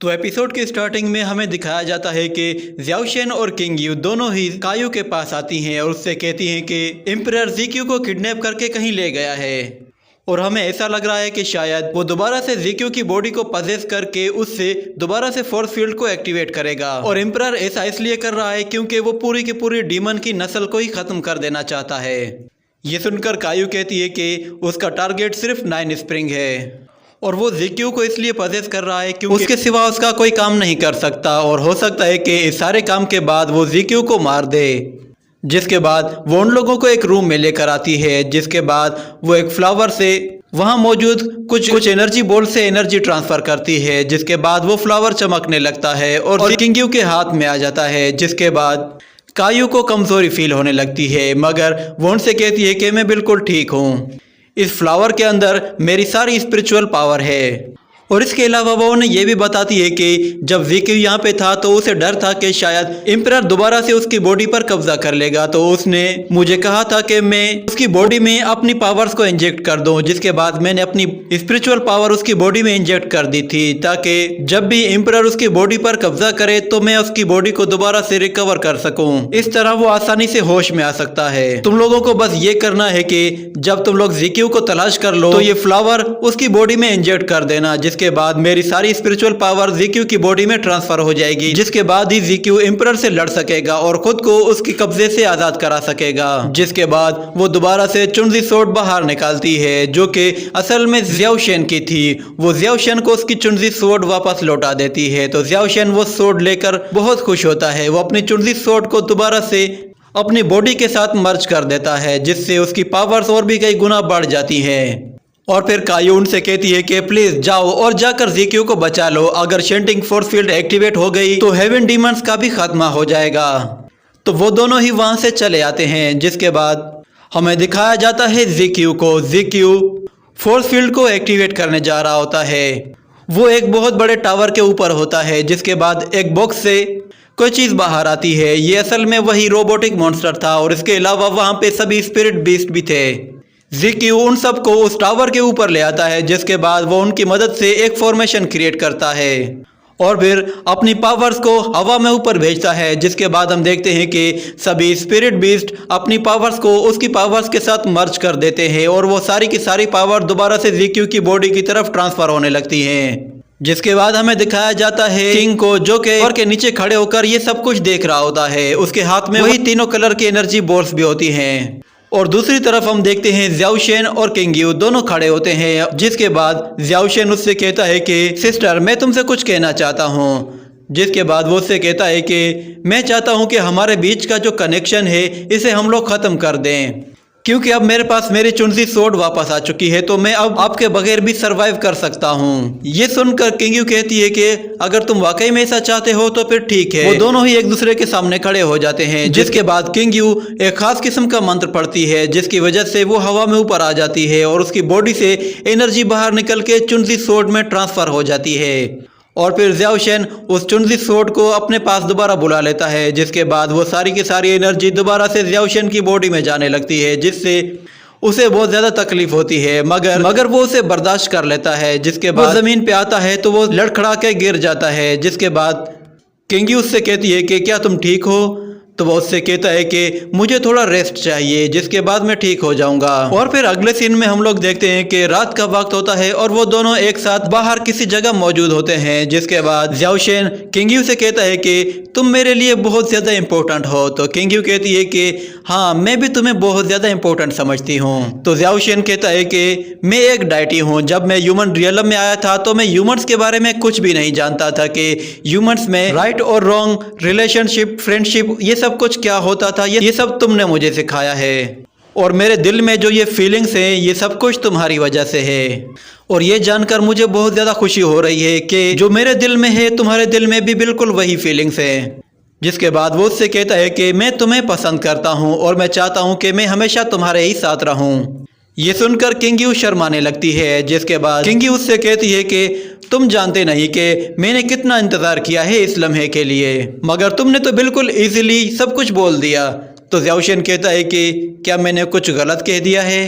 तो एपिसोड के स्टार्टिंग में हमें दिखाया जाता है कि ज़ियाओशेन और किंग यू दोनों ही कायू के पास आती हैं और उससे कहती हैं कि एम्परर ज़ीक्यू को किडनैप करके कहीं ले गया है। और हमें ऐसा लग रहा है कि शायद वो दोबारा से ज़ीक्यू की बॉडी को पजेस करके उससे दोबारा से फोर्स फील्ड को एक्टिवेट करेगा। और एम्परर ऐसा इसलिए कर रहा है क्योंकि वो पूरी की पूरी डीमन की नस्ल को ही ख़त्म कर देना चाहता है। ये सुनकर कायू कहती है कि उसका टारगेट सिर्फ 9 स्प्रिंग है और वो ज़ीक्यू को इसलिए पजेस कर रहा है क्योंकि उसके सिवा उसका कोई काम नहीं कर सकता और हो सकता है कि इस सारे काम के बाद वो ज़ीक्यू को मार दे। जिसके बाद वो उन लोगों को एक रूम में लेकर आती है, जिसके बाद वो एक फ्लावर से वहाँ मौजूद कुछ एनर्जी बॉल से एनर्जी ट्रांसफ़र करती है, जिसके बाद वो फ्लावर चमकने लगता है और किंग यू के हाथ में आ जाता है। जिसके बाद कायू को कमज़ोरी फील होने लगती है, मगर वो उनसे कहती है कि मैं बिल्कुल ठीक हूँ, इस फ्लावर के अंदर मेरी सारी स्पिरिचुअल पावर है। और इसके अलावा वो उन्हें यह भी बताती है कि जब ज़ीक्यू यहाँ पे था तो उसे डर था कि शायद एम्परर दोबारा से उसकी बॉडी पर कब्जा कर लेगा, तो उसने मुझे कहा था कि मैं उसकी बॉडी में अपनी पावर्स को इंजेक्ट कर दूं। जिसके बाद मैंने अपनी स्पिरिचुअल पावर उसकी बॉडी में इंजेक्ट कर दी थी ताकि जब भी एम्परर उसकी बॉडी पर कब्जा करे तो मैं उसकी बॉडी को दोबारा से रिकवर कर सकूं। इस तरह वो आसानी से होश में आ सकता है। तुम लोगों को बस ये करना है कि जब तुम लोग ज़ीक्यू को तलाश कर लो तो ये फ्लावर उसकी बॉडी में इंजेक्ट कर देना, जिसके बाद मेरी सारी स्पिरिचुअल पावर ज़ीक्यू की बॉडी में ट्रांसफर हो जाएगी। जिसके बाद ही ज़ीक्यू एम्परर से लड़ सकेगा और खुद को उसके कब्जे से आजाद करा सकेगा। जिसके बाद वो दोबारा से चुनजी सोर्ड बाहर निकालती है, जो कि असल में ज़ियाओशेन की थी। वो ज़ियाओशेन को उसकी चुनजी सोर्ड वापस लौटा देती है, तो ज़ियाओशेन वो सोर्ड लेकर बहुत खुश होता है। वो अपनी चुनजी सोर्ड को दोबारा से अपनी बॉडी के साथ मर्ज कर देता है, जिससे उसकी पावर्स और भी कई गुना बढ़ जाती हैं। और फिर कायू उनसे कहती है कि प्लीज जाओ और जाकर ज़ीक्यू को बचा लो। अगर शेंटिंग फोर्स फील्ड एक्टिवेट हो गई तो हेवन डीमंस का भी खात्मा हो जाएगा। तो वो दोनों ही वहां से चले आते हैं। जिसके बाद हमें दिखाया जाता है ज़ीक्यू को। ज़ीक्यू फोर्स फील्ड को एक्टिवेट करने जा रहा होता है। वो एक बहुत बड़े टावर के ऊपर होता है। जिसके बाद एक बॉक्स से कोई चीज़ बाहर आती है। ये असल में वही रोबोटिक मॉन्स्टर था और इसके अलावा वहाँ पे सभी स्पिरिट बीस्ट भी थे। ज़ीक्यू उन सबको उस टावर के ऊपर ले आता है, जिसके बाद वो उनकी मदद से एक फॉर्मेशन क्रिएट करता है और फिर अपनी पावर्स को हवा में ऊपर भेजता है। जिसके बाद हम देखते हैं कि सभी स्पिरिट बीस्ट अपनी पावर्स को उसकी पावर्स के साथ मर्ज कर देते हैं और वो सारी की सारी पावर दोबारा से ज़ीक्यू की बॉडी की तरफ ट्रांसफ़र होने लगती हैं। जिसके बाद हमें दिखाया जाता है किंग को, जो कि टावर के नीचे खड़े होकर ये सब कुछ देख रहा होता है। उसके हाथ में वही तीनों कलर की एनर्जी बॉल्स भी होती हैं। और दूसरी तरफ हम देखते हैं ज़ियाओशेन और किंग यू दोनों खड़े होते हैं। जिसके बाद ज़ियाओशेन उससे कहता है कि सिस्टर मैं तुमसे कुछ कहना चाहता हूँ। जिसके बाद वो उससे कहता है कि मैं चाहता हूँ कि हमारे बीच का जो कनेक्शन है इसे हम लोग ख़त्म कर दें, क्योंकि अब मेरे पास मेरी चुनजी सोर्ड वापस आ चुकी है, तो मैं अब आपके बगैर भी सरवाइव कर सकता हूँ। ये सुनकर किंग यू कहती है कि अगर तुम वाकई में ऐसा चाहते हो तो फिर ठीक है। वो दोनों ही एक दूसरे के सामने खड़े हो जाते हैं। जिसके बाद किंग यू एक खास किस्म का मंत्र पढ़ती है, जिसकी वजह से वो हवा में ऊपर आ जाती है और उसकी बॉडी से एनर्जी बाहर निकल के चुनजी सोर्ड में ट्रांसफर हो जाती है। और फिर ज़ियाओशेन उस चुनजी सोर्ड को अपने पास दोबारा बुला लेता है। जिसके बाद वो सारी की सारी एनर्जी दोबारा से ज़ियाओशेन की बॉडी में जाने लगती है, जिससे उसे बहुत ज़्यादा तकलीफ होती है, मगर वो उसे बर्दाश्त कर लेता है। जिसके बाद ज़मीन पे आता है तो वो लड़खड़ा के गिर जाता है। जिसके बाद किंग यू उससे कहती है कि क्या तुम ठीक हो? तो वो उससे कहता है कि मुझे थोड़ा रेस्ट चाहिए, जिसके बाद मैं ठीक हो जाऊंगा। और फिर अगले सीन में हम लोग देखते हैं कि रात का वक्त होता है और वो दोनों एक साथ बाहर किसी जगह मौजूद होते हैं। जिसके बाद ज़ियाओशेन किंग यू से कहता है कि तुम मेरे लिए बहुत ज़्यादा इंपॉर्टेंट हो। तो किंग यू कहती है कि हाँ मैं भी तुम्हें बहुत ज़्यादा इंपॉर्टेंट समझती हूँ। तो ज़ियाओशेन कहता है कि मैं एक डाइटी हूँ। जब मैं ह्यूमन रियलम में आया था तो मैं ह्यूमंस के बारे में कुछ भी नहीं जानता था कि ह्यूमंस में राइट और रॉन्ग, रिलेशनशिप, फ्रेंडशिप, ये सब कुछ क्या होता था। ये सब तुमने मुझे सिखाया है और मेरे दिल में जो ये फीलिंग्स हैं ये सब कुछ तुम्हारी वजह से है। और ये जानकर मुझे बहुत ज़्यादा खुशी हो रही है कि जो मेरे दिल में है तुम्हारे दिल में भी बिल्कुल वही फीलिंग्स हैं। जिसके बाद वो उससे कहता है कि मैं तुम्हें पसंद करता हूँ और मैं चाहता हूँ कि मैं हमेशा तुम्हारे ही साथ रहूँ। ये सुनकर किंग यू शर्माने लगती है। जिसके बाद किंग यू उससे कहती है कि तुम जानते नहीं कि मैंने कितना इंतज़ार किया है इस लम्हे के लिए, मगर तुमने तो बिल्कुल इजीली सब कुछ बोल दिया। तो ज़ियाओशेन कहता है कि क्या मैंने कुछ गलत कह दिया है?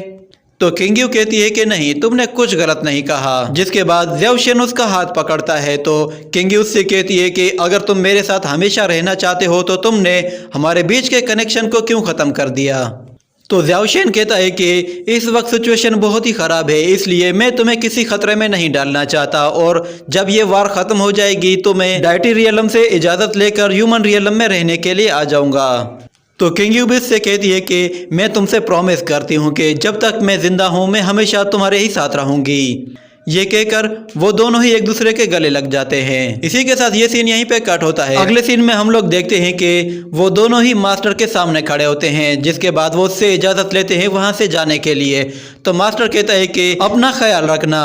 तो किंग यू कहती है कि नहीं, तुमने कुछ गलत नहीं कहा। जिसके बाद ज़्याओशेन उसका हाथ पकड़ता है तो किंग यू उससे कहती है कि अगर तुम मेरे साथ हमेशा रहना चाहते हो तो तुमने हमारे बीच के कनेक्शन को क्यों ख़त्म कर दिया। तो ज़्याओशेन कहता है कि इस वक्त सिचुएशन बहुत ही ख़राब है, इसलिए मैं तुम्हें किसी खतरे में नहीं डालना चाहता, और जब ये वार ख़त्म हो जाएगी तो मैं डायटी रियलम से इजाज़त लेकर ह्यूमन रियलम में रहने के लिए आ जाऊंगा। तो किंग यू भी से कहती है कि मैं तुमसे प्रॉमिस करती हूँ कि जब तक मैं ज़िंदा हूँ मैं हमेशा तुम्हारे ही साथ रहूँगी। ये कहकर वो दोनों ही एक दूसरे के गले लग जाते हैं। इसी के साथ ये सीन यहीं पे कट होता है। अगले सीन में हम लोग देखते हैं कि वो दोनों ही मास्टर के सामने खड़े होते हैं, जिसके बाद वो उससे इजाज़त लेते हैं वहाँ से जाने के लिए। तो मास्टर कहता है कि अपना ख्याल रखना।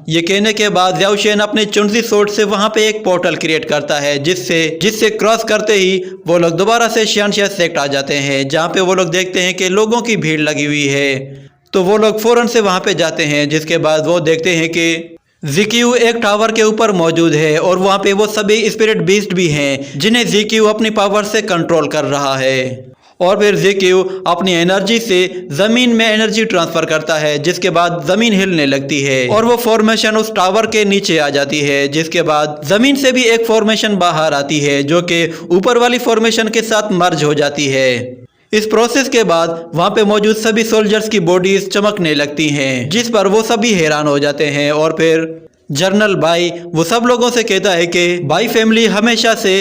ये कहने के बाद ज़्याओशेन अपने चुनसी सोर्ड से वहाँ पे एक पोर्टल क्रिएट करता है, जिससे क्रॉस करते ही वो लोग दोबारा से शियानशिया सेक्ट आ जाते हैं, जहाँ पे वो लोग देखते हैं कि लोगों की भीड़ लगी हुई है। तो वो लोग फौरन से वहाँ पे जाते हैं, जिसके बाद वो देखते हैं कि ज़िक्यू एक टावर के ऊपर मौजूद है और वहाँ पे वो सभी स्पिरिट बीस्ट भी हैं, जिन्हें ज़िक्यू अपनी पावर से कंट्रोल कर रहा है। और फिर ज़िक्यू अपनी एनर्जी से ज़मीन में एनर्जी ट्रांसफ़र करता है, जिसके बाद ज़मीन हिलने लगती है और वो फॉर्मेशन उस टावर के नीचे आ जाती है। जिसके बाद ज़मीन से भी एक फॉर्मेशन बाहर आती है, जो कि ऊपर वाली फॉर्मेशन के साथ मर्ज हो जाती है। इस प्रोसेस के बाद वहाँ पे मौजूद सभी सोल्जर्स की बॉडीज चमकने लगती हैं, जिस पर वो सभी हैरान हो जाते हैं। और फिर जनरल बाई वो सब लोगों से कहता है कि बाई फैमिली हमेशा से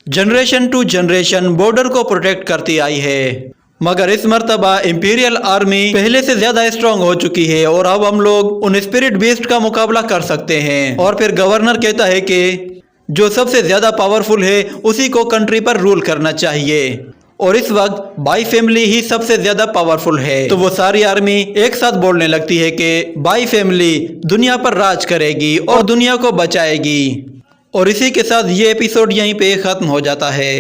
जनरेशन टू जनरेशन बॉर्डर को प्रोटेक्ट करती आई है, मगर इस मर्तबा इंपीरियल आर्मी पहले से ज्यादा स्ट्रांग हो चुकी है और अब हम लोग उन स्पिरिट बीस्ट का मुकाबला कर सकते हैं। और फिर गवर्नर कहता है कि जो सबसे ज्यादा पावरफुल है उसी को कंट्री पर रूल करना चाहिए, और इस वक्त बाई फैमिली ही सबसे ज्यादा पावरफुल है। तो वो सारी आर्मी एक साथ बोलने लगती है कि बाई फैमिली दुनिया पर राज करेगी और दुनिया को बचाएगी। और इसी के साथ ये एपिसोड यहीं पे खत्म हो जाता है।